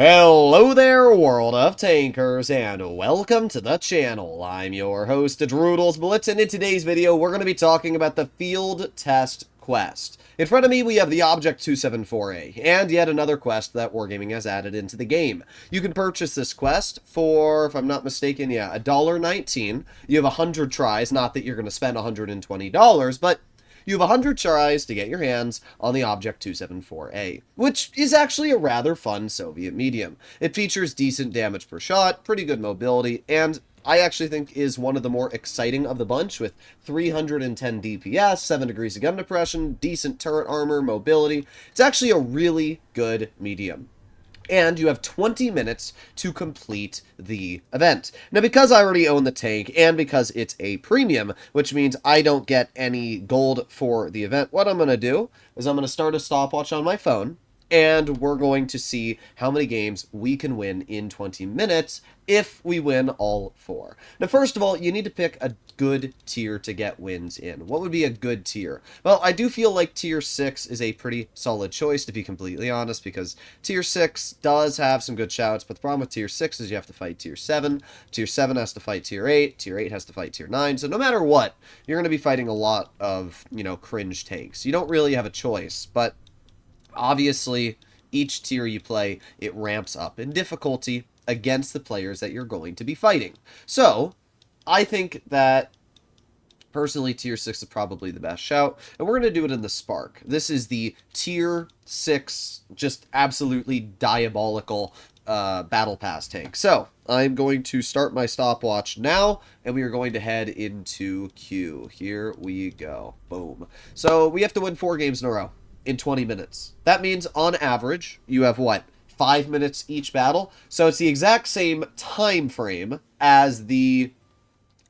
Hello there, world of tankers, and welcome to the channel. I'm your host, Droodles Blitz, and in today's video, we're going to be talking about the Field Test Quest. In front of me, we have the Object 274A, and yet another quest that Wargaming has added into the game. You can purchase this quest for, if I'm not mistaken, yeah, $1.19. You have 100 tries, not that you're going to spend $120, but you have 100 tries to get your hands on the Object 274A, which is actually a rather fun Soviet medium. It features decent damage per shot, pretty good mobility, and I actually think is one of the more exciting of the bunch with 310 DPS, 7 degrees of gun depression, decent turret armor, mobility. It's actually a really good medium. And you have 20 minutes to complete the event. Now, because I already own the tank, and because it's a premium, which means I don't get any gold for the event, what I'm going to do is I'm going to start a stopwatch on my phone, and we're going to see how many games we can win in 20 minutes if we win all 4. Now, first of all, you need to pick a good tier to get wins in. What would be a good tier? Well, I do feel like tier 6 is a pretty solid choice, to be completely honest, because tier 6 does have some good shouts, but the problem with tier 6 is you have to fight tier 7, tier 7 has to fight tier 8, tier 8 has to fight tier 9, so no matter what, you're going to be fighting a lot of, cringe tanks. You don't really have a choice, but obviously, each tier you play, it ramps up in difficulty against the players that you're going to be fighting. So, I think that, personally, tier 6 is probably the best shout, and we're going to do it in the Spark. This is the tier 6, just absolutely diabolical Battle Pass tank. So, I'm going to start my stopwatch now, and we are going to head into queue. Here we go. Boom. So, we have to win 4 games in a row in 20 minutes. That means, on average, you have what? 5 minutes each battle? So it's the exact same time frame as the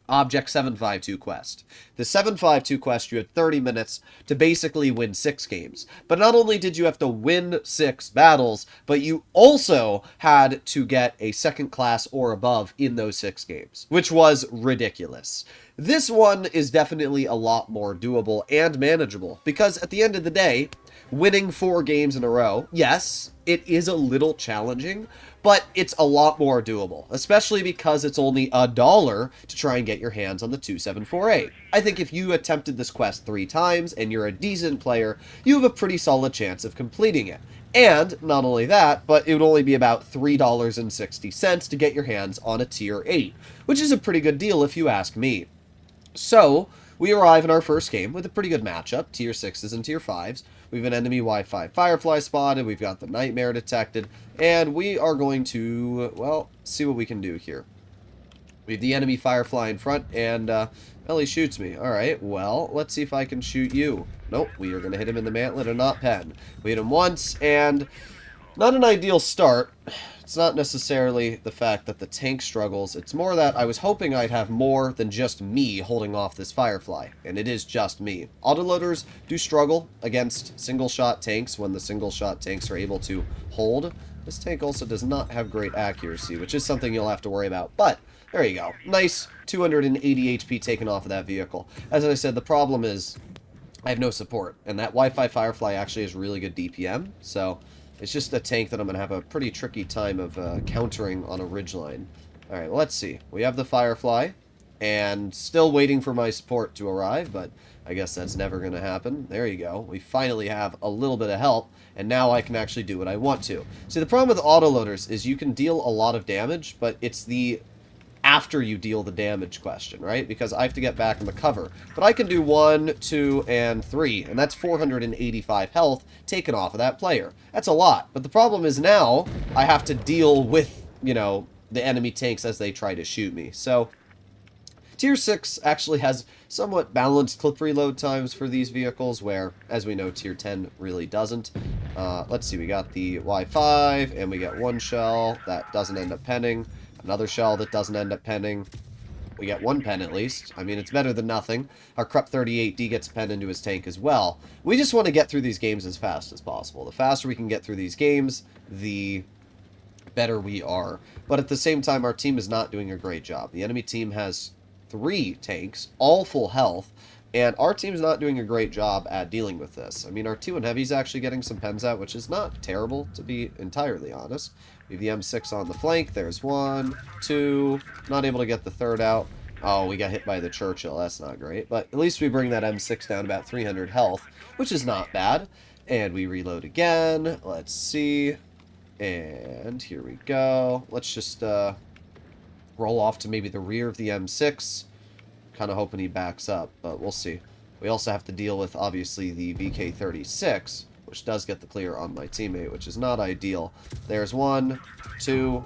Object 752 quest. The 752 quest, you had 30 minutes to basically win 6 games. But not only did you have to win 6 battles, but you also had to get a second class or above in those 6 games, which was ridiculous. This one is definitely a lot more doable and manageable, because at the end of the day, winning 4 games in a row, yes, it is a little challenging, but it's a lot more doable, especially because it's only $1 to try and get your hands on the 274A. I think if you attempted this quest 3 times and you're a decent player, you have a pretty solid chance of completing it. And not only that, but it would only be about $3.60 to get your hands on a tier 8, which is a pretty good deal if you ask me. So, we arrive in our first game with a pretty good matchup, tier 6s and tier 5s. We have an enemy Wi-Fi Firefly spotted, we've got the Nightmare detected, and we are going to, well, see what we can do here. We have the enemy Firefly in front, and, well, he shoots me. Alright, well, let's see if I can shoot you. Nope, we are going to hit him in the mantlet and not pen. We hit him once, and not an ideal start. It's not necessarily the fact that the tank struggles, it's more that I was hoping I'd have more than just me holding off this Firefly, and it is just me. Autoloaders do struggle against single-shot tanks when the single-shot tanks are able to hold. This tank also does not have great accuracy, which is something you'll have to worry about, but there you go. Nice 280 HP taken off of that vehicle. As I said, the problem is I have no support, and that Wi-Fi Firefly actually has really good DPM, so it's just a tank that I'm going to have a pretty tricky time of countering on a ridgeline. Alright, let's see. We have the Firefly, and still waiting for my support to arrive, but I guess that's never going to happen. There you go. We finally have a little bit of help, and now I can actually do what I want to. See, the problem with autoloaders is you can deal a lot of damage, but it's the after you deal the damage question, right? Because I have to get back in the cover. But I can do 1, 2, and 3, and that's 485 health taken off of that player. That's a lot. But the problem is now I have to deal with, the enemy tanks as they try to shoot me. So tier 6 actually has somewhat balanced clip reload times for these vehicles, where, as we know, tier 10 really doesn't. Let's see, we got the Y5, and we get 1 shell. That doesn't end up penning. Another shell that doesn't end up penning. We get 1 pen at least. I mean, it's better than nothing. Our Krupp 38D gets penned into his tank as well. We just want to get through these games as fast as possible. The faster we can get through these games, the better we are. But at the same time, our team is not doing a great job. The enemy team has 3 tanks, all full health, And our team's not doing a great job at dealing with this. I mean, our 2 and Heavy's actually getting some pens out, which is not terrible, to be entirely honest. We have the M6 on the flank. There's 1, 2. Not able to get the 3rd out. Oh, we got hit by the Churchill. That's not great. But at least we bring that M6 down about 300 health, which is not bad. And we reload again. Let's see. And here we go. Let's just roll off to maybe the rear of the M6. Kind of hoping he backs up, but we'll see. We also have to deal with, obviously, the VK-36, which does get the clear on my teammate, which is not ideal. There's 1, 2,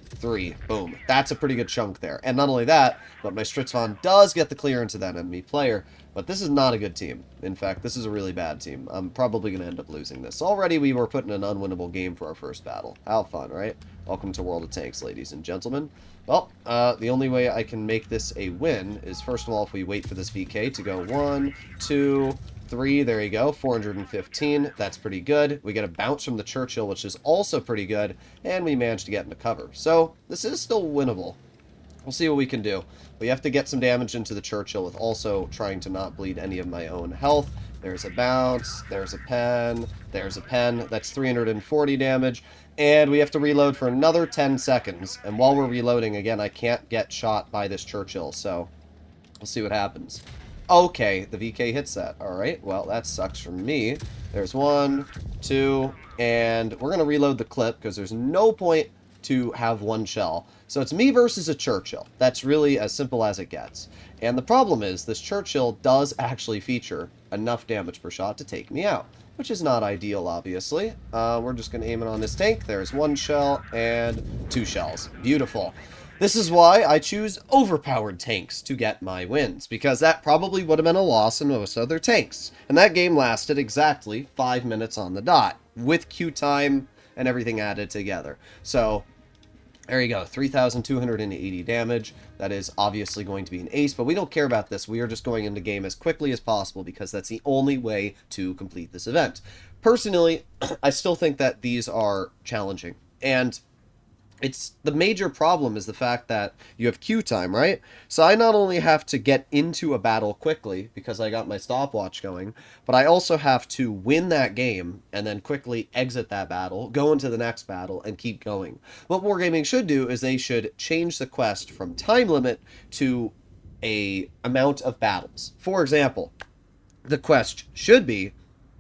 3. Boom. That's a pretty good chunk there. And not only that, but my Stritzvon does get the clear into that enemy player. But this is not a good team. In fact, this is a really bad team. I'm probably going to end up losing this. Already we were put in an unwinnable game for our first battle. How fun, right? Welcome to World of Tanks, ladies and gentlemen. Well, the only way I can make this a win is, first of all, if we wait for this VK to go 1, 2, 3. There you go. 415. That's pretty good. We get a bounce from the Churchill, which is also pretty good. And we managed to get into cover. So, this is still winnable. We'll see what we can do. We have to get some damage into the Churchill with also trying to not bleed any of my own health. There's a bounce. There's a pen. There's a pen. That's 340 damage. And we have to reload for another 10 seconds. And while we're reloading, again, I can't get shot by this Churchill. So, we'll see what happens. Okay, the VK hits that. Alright, well, that sucks for me. There's 1, 2, and we're going to reload the clip because there's no point to have 1 shell. So it's me versus a Churchill. That's really as simple as it gets. And the problem is, this Churchill does actually feature enough damage per shot to take me out, which is not ideal, obviously. We're just going to aim it on this tank. There's 1 shell and 2 shells. Beautiful. This is why I choose overpowered tanks to get my wins, because that probably would have been a loss in most other tanks. And that game lasted exactly 5 minutes on the dot, with queue time and everything added together. So, there you go, 3,280 damage. That is obviously going to be an ace, but we don't care about this. We are just going into game as quickly as possible because that's the only way to complete this event. Personally, I still think that these are challenging. And it's the major problem is the fact that you have queue time, right? So I not only have to get into a battle quickly because I got my stopwatch going, but I also have to win that game and then quickly exit that battle, go into the next battle, and keep going. What Wargaming should do is they should change the quest from time limit to a amount of battles. For example, the quest should be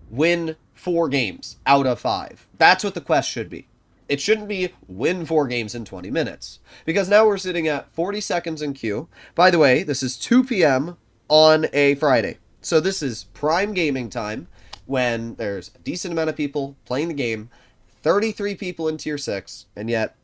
win 4 games out of 5. That's what the quest should be. It shouldn't be win 4 games in 20 minutes. Because now we're sitting at 40 seconds in queue. By the way, this is 2 p.m. on a Friday. So this is prime gaming time when there's a decent amount of people playing the game. 33 people in Tier 6. And yet,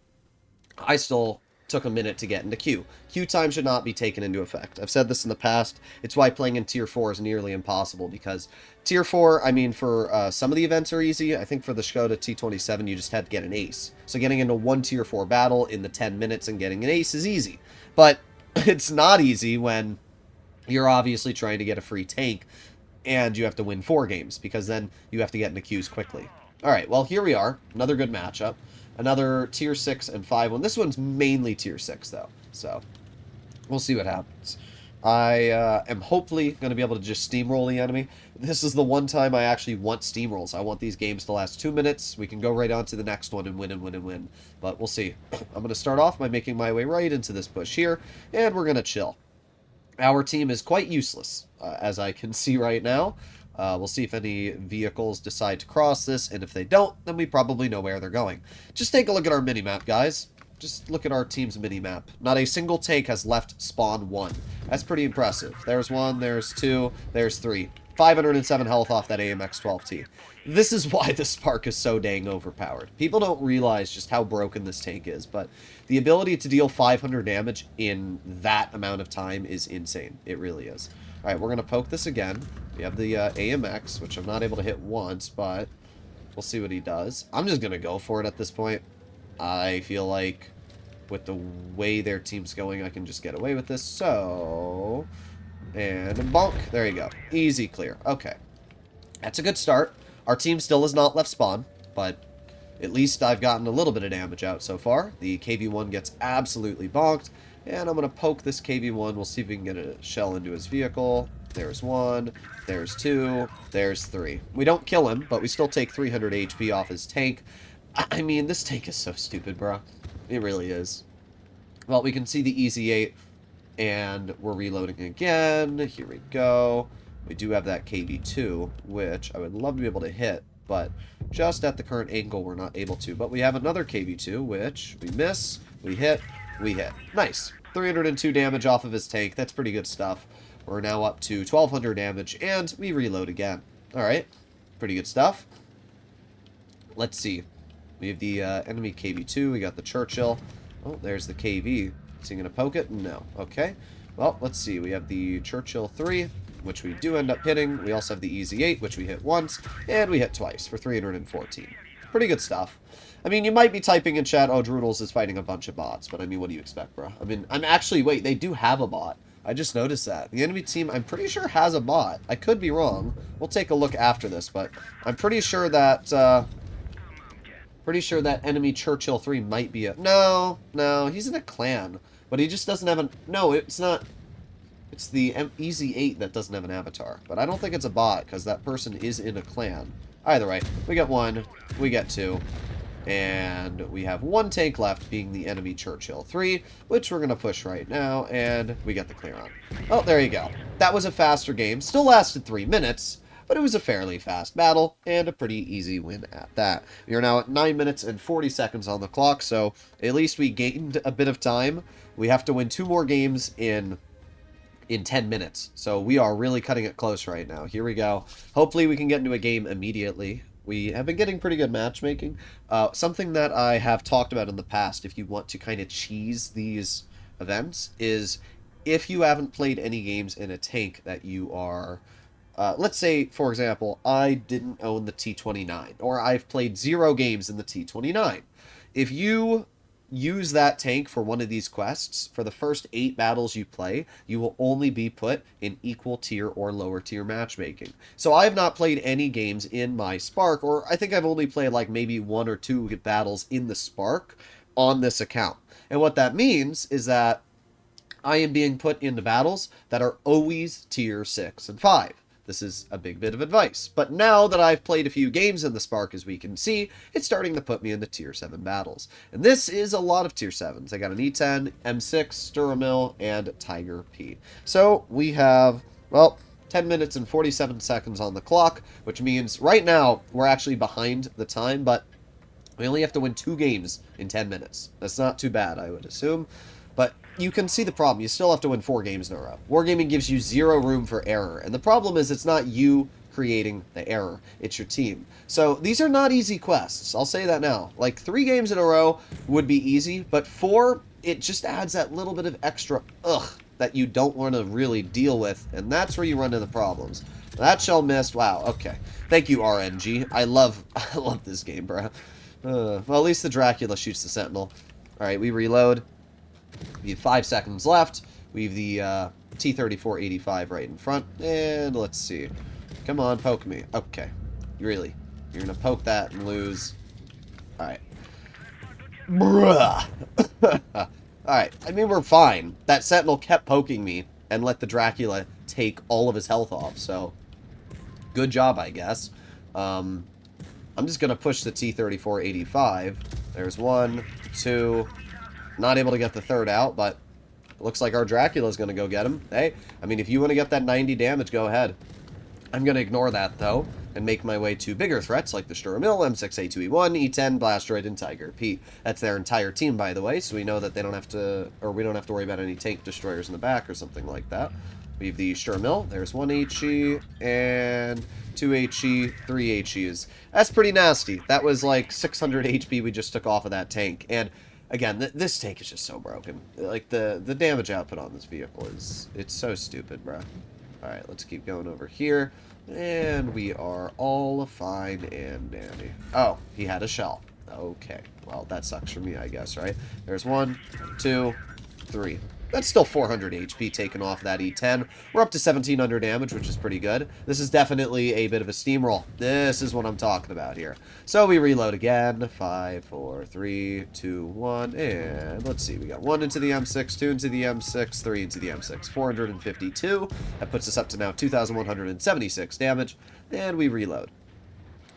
I still took a minute to get into queue. Queue time should not be taken into effect. I've said this in the past. It's why playing in Tier 4 is nearly impossible, because Tier 4, I mean, for some of the events are easy. I think for the Skoda T27, you just had to get an ace. So getting into one Tier 4 battle in the 10 minutes and getting an ace is easy. But it's not easy when you're obviously trying to get a free tank and you have to win 4 games, because then you have to get into queues quickly. Alright, well, here we are. Another good matchup. Another Tier 6 and 5 one. This one's mainly Tier 6, though. So, we'll see what happens. I am hopefully going to be able to just steamroll the enemy. This is the one time I actually want steamrolls. I want these games to last 2 minutes. We can go right on to the next one and win and win and win. But we'll see. I'm going to start off by making my way right into this bush here, and we're going to chill. Our team is quite useless, as I can see right now. We'll see if any vehicles decide to cross this, and if they don't, then we probably know where they're going. Just take a look at our minimap, guys. Just look at our team's minimap. Not a single tank has left spawn 1. That's pretty impressive. There's 1, there's 2, there's 3. 507 health off that AMX-12T. This is why the Spark is so dang overpowered. People don't realize just how broken this tank is, but the ability to deal 500 damage in that amount of time is insane. It really is. Alright, we're going to poke this again. We have the AMX, which I'm not able to hit once, but we'll see what he does. I'm just going to go for it at this point. I feel like with the way their team's going, I can just get away with this. So, and bonk. There you go. Easy clear. Okay. That's a good start. Our team still has not left spawn, but at least I've gotten a little bit of damage out so far. The KV-1 gets absolutely bonked. And I'm going to poke this KV-1. We'll see if we can get a shell into his vehicle. There's one. There's two. There's three. We don't kill him, but we still take 300 HP off his tank. I mean, this tank is so stupid, bro. It really is. Well, we can see the Easy 8, and we're reloading again. Here we go. We do have that KB2, which I would love to be able to hit, but just at the current angle, we're not able to. But we have another KB2, which we miss, we hit, we hit. Nice. 302 damage off of his tank. That's pretty good stuff. We're now up to 1,200 damage, and we reload again. Alright. Pretty good stuff. Let's see. We have the enemy KB2. We got the Churchill. Oh, there's the KV. Is he going to poke it? No. Okay. Well, let's see. We have the Churchill 3, which we do end up hitting. We also have the Easy 8, which we hit once, and we hit twice for 314. Pretty good stuff. I mean, you might be typing in chat, oh, Droodles is fighting a bunch of bots, but I mean, what do you expect, bro? I mean, I'm actually, wait, they do have a bot. I just noticed that. The enemy team, I'm pretty sure, has a bot. I could be wrong. We'll take a look after this, but I'm pretty sure that, enemy Churchill 3 might be a... No, he's in a clan. But he just doesn't have a... No, it's not... It's the Easy 8 that doesn't have an avatar. But I don't think it's a bot, because that person is in a clan. Either way, we get one, we get two, and we have one tank left, being the enemy Churchill 3, which we're going to push right now, and we get the clear on. Oh, there you go. That was a faster game. Still lasted 3 minutes, but it was a fairly fast battle, and a pretty easy win at that. We are now at 9 minutes and 40 seconds on the clock, so at least we gained a bit of time. We have to win 2 more games in 10 minutes. So we are really cutting it close right now. Here we go. Hopefully we can get into a game immediately. We have been getting pretty good matchmaking. Something that I have talked about in the past, if you want to kind of cheese these events, is if you haven't played any games in a tank that you are... let's say, for example, I didn't own the T29, or I've played 0 games in the T29. If you use that tank for one of these quests, for the first 8 battles you play, you will only be put in equal tier or lower tier matchmaking. So I have not played any games in my Spark, or I think I've only played like maybe 1 or 2 battles in the Spark on this account. And what that means is that I am being put into battles that are always tier 6 and 5. This is a big bit of advice. But now that I've played a few games in the Spark, as we can see, it's starting to put me in the tier 7 battles. And this is a lot of tier 7s. I got an E10, M6, Sturmil, and Tiger P. So we have, well, 10 minutes and 47 seconds on the clock, which means right now we're actually behind the time, but we only have to win 2 games in 10 minutes. That's not too bad, I would assume. But you can see the problem. You still have to win 4 games in a row. Wargaming gives you 0 room for error. And the problem is it's not you creating the error. It's your team. So these are not easy quests. I'll say that now. Like 3 games in a row would be easy, but 4, it just adds that little bit of extra that you don't want to really deal with. And that's where you run into problems. That shell missed. Wow. Okay. Thank you, RNG. I love this game, bro. Well, at least the Dracula shoots the Sentinel. All right, we reload. We have 5 seconds left. We have the T-34-85 right in front. And let's see. Come on, poke me. Okay. Really? You're going to poke that and lose. Alright. Bruh. Alright. I mean, we're fine. That Sentinel kept poking me and let the Dracula take all of his health off. So, good job, I guess. I'm just going to push the T-34-85. There's 1, 2... Not able to get the 3rd out, but it looks like our Dracula's going to go get him. Hey, I mean, if you want to get that 90 damage, go ahead. I'm going to ignore that, though, and make my way to bigger threats like the Sturmil, M6A2E1, E10, Blastroid, and Tiger Pete. That's their entire team, by the way, so we know that they don't have to, or we don't have to worry about any tank destroyers in the back or something like that. We have the Sturmil. There's 1 HE, and 2 HE, 3 HEs. That's pretty nasty. That was like 600 HP we just took off of that tank, and... Again, this tank is just so broken. Like, the damage output on this vehicle is... It's so stupid, bro. Alright, let's keep going over here. And we are all fine and dandy. Oh, he had a shell. Okay. Well, that sucks for me, I guess, right? There's 1, 2, 3. That's still 400 HP taken off that E10. We're up to 1700 damage, which is pretty good. This is definitely a bit of a steamroll. This is what I'm talking about here. So we reload again. 5, 4, 3, 2, 1, and let's see. We got 1 into the M6, 2 into the M6, 3 into the M6. 452. That puts us up to now 2,176 damage, and we reload.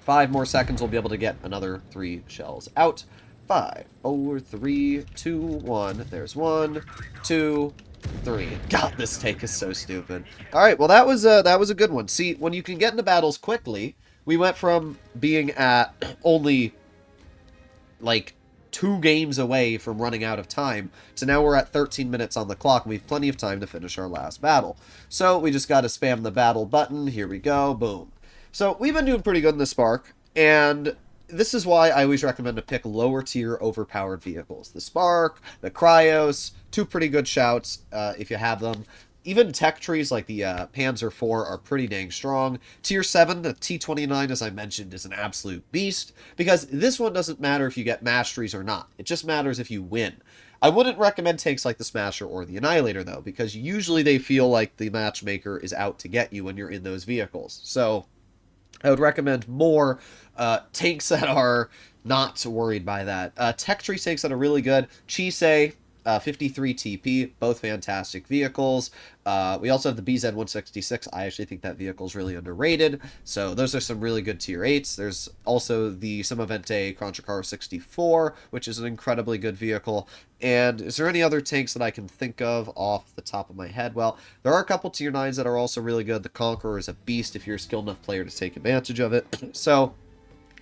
5 more seconds, we'll be able to get another 3 shells out. 5, 4, 3, 2, 1. There's 1, 2, 3. God, this take is so stupid. All right, well that was a good one. See, when you can get into battles quickly, we went from being at only like 2 games away from running out of time to now we're at 13 minutes on the clock and we have plenty of time to finish our last battle. So we just got to spam the battle button. Here we go. Boom. So we've been doing pretty good in the Spark, and this is why I always recommend to pick lower tier overpowered vehicles. The Spark, the Cryos, 2 pretty good shouts if you have them. Even tech trees like the Panzer IV are pretty dang strong. Tier 7, the T29, as I mentioned, is an absolute beast, because this one doesn't matter if you get masteries or not. It just matters if you win. I wouldn't recommend tanks like the Smasher or the Annihilator, though, because usually they feel like the matchmaker is out to get you when you're in those vehicles. So I would recommend more tanks that are not worried by that. Tech tree tanks that are really good. Chisei, 53 TP, both fantastic vehicles. We also have the BZ-166. I actually think that vehicle is really underrated. So those are some really good tier 8s. There's also the Somavente Kranjikar 64, which is an incredibly good vehicle. And is there any other tanks that I can think of off the top of my head? Well, there are a couple tier 9s that are also really good. The Conqueror is a beast if you're a skilled enough player to take advantage of it. So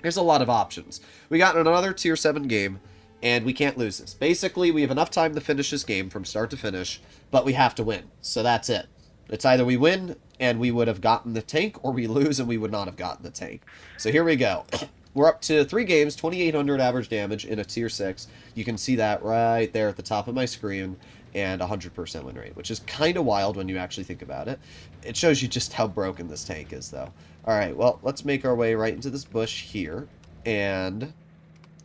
there's a lot of options. We got another tier 7 game, and we can't lose this. Basically, we have enough time to finish this game from start to finish, but we have to win. So that's it. It's either we win and we would have gotten the tank, or we lose and we would not have gotten the tank. So here we go. We're up to 3 games, 2,800 average damage in a tier 6. You can see that right there at the top of my screen, and 100% win rate, which is kind of wild when you actually think about it. It shows you just how broken this tank is, though. All right, well, let's make our way right into this bush here, and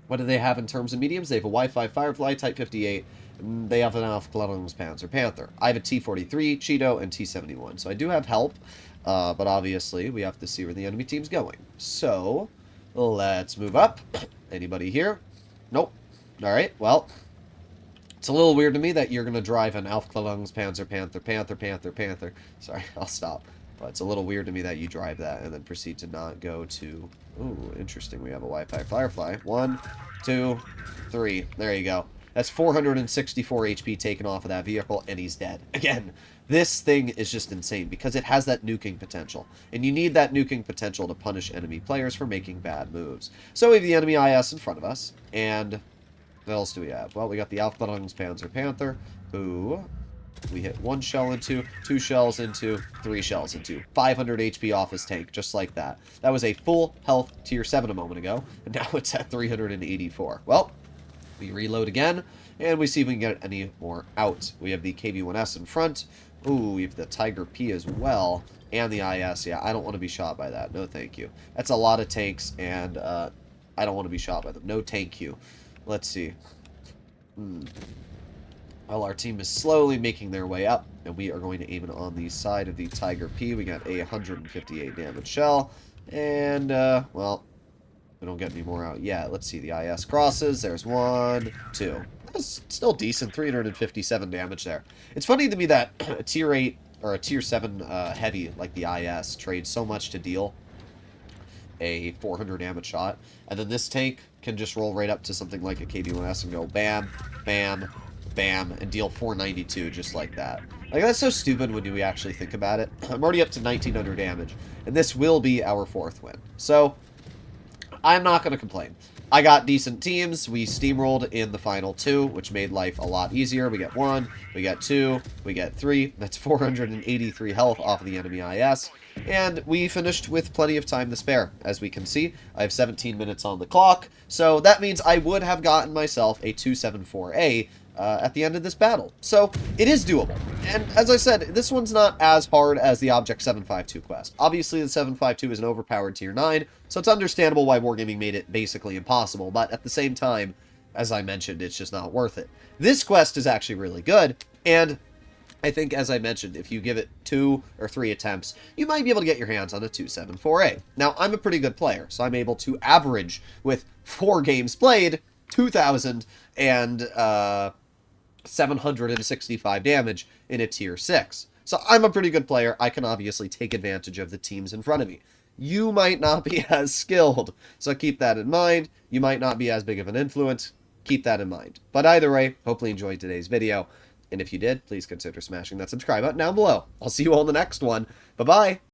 what do they have in terms of mediums? They have a Wi-Fi Firefly Type 58. And they have an Aufklärungspanzer Panther. I have a T-43, Cheeto, and T-71. So I do have help, but obviously we have to see where the enemy team's going. So let's move up. Anybody here? Nope. All right, well, it's a little weird to me that you're going to drive an Aufklärungspanzer Panther. Sorry, I'll stop. But it's a little weird to me that you drive that and then proceed to not go to... Ooh, interesting. We have a Wi-Fi Firefly. 1, 2, 3. There you go. That's 464 HP taken off of that vehicle, and he's dead. Again, this thing is just insane because it has that nuking potential. And you need that nuking potential to punish enemy players for making bad moves. So we have the enemy IS in front of us. And what else do we have? Well, we got the Aufklärungspanzer Panther, who we hit 1 shell into, 2 shells into, 3 shells into. 500 HP off his tank, just like that. That was a full health tier 7 a moment ago, and now it's at 384. Well, we reload again, and we see if we can get any more out. We have the KV-1S in front. Ooh, we have the Tiger P as well, and the IS. Yeah, I don't want to be shot by that. No, thank you. That's a lot of tanks, and I don't want to be shot by them. No thank you. Let's see. Well, our team is slowly making their way up, and we are going to aim it on the side of the Tiger P. We got a 158 damage shell, and, well, we don't get any more out yet. Let's see, the IS crosses. There's 1, 2. That's still decent, 357 damage there. It's funny to me that a tier 8 or a tier 7 heavy like the IS trades so much to deal a 400 damage shot, and then this tank can just roll right up to something like a KV-1S and go bam, bam, bam, and deal 492 just like that. Like, that's so stupid when you actually think about it. I'm already up to 1900 damage, and this will be our 4th win. So, I'm not going to complain. I got decent teams. We steamrolled in the final 2, which made life a lot easier. We get 1, we get 2, we get 3. That's 483 health off of the enemy IS. And we finished with plenty of time to spare. As we can see, I have 17 minutes on the clock, so that means I would have gotten myself a 274A at the end of this battle. So, it is doable. And as I said, this one's not as hard as the Object 752 quest. Obviously, the 752 is an overpowered tier 9, so it's understandable why Wargaming made it basically impossible, but at the same time, as I mentioned, it's just not worth it. This quest is actually really good, And I think, as I mentioned, if you give it 2 or 3 attempts, you might be able to get your hands on a 274A. Now, I'm a pretty good player, so I'm able to average, with 4 games played, 2,765 damage in a tier 6. So I'm a pretty good player. I can obviously take advantage of the teams in front of me. You might not be as skilled, so keep that in mind. You might not be as big of an influence. Keep that in mind. But either way, hopefully you enjoyed today's video. And if you did, please consider smashing that subscribe button down below. I'll see you all in the next one. Bye-bye.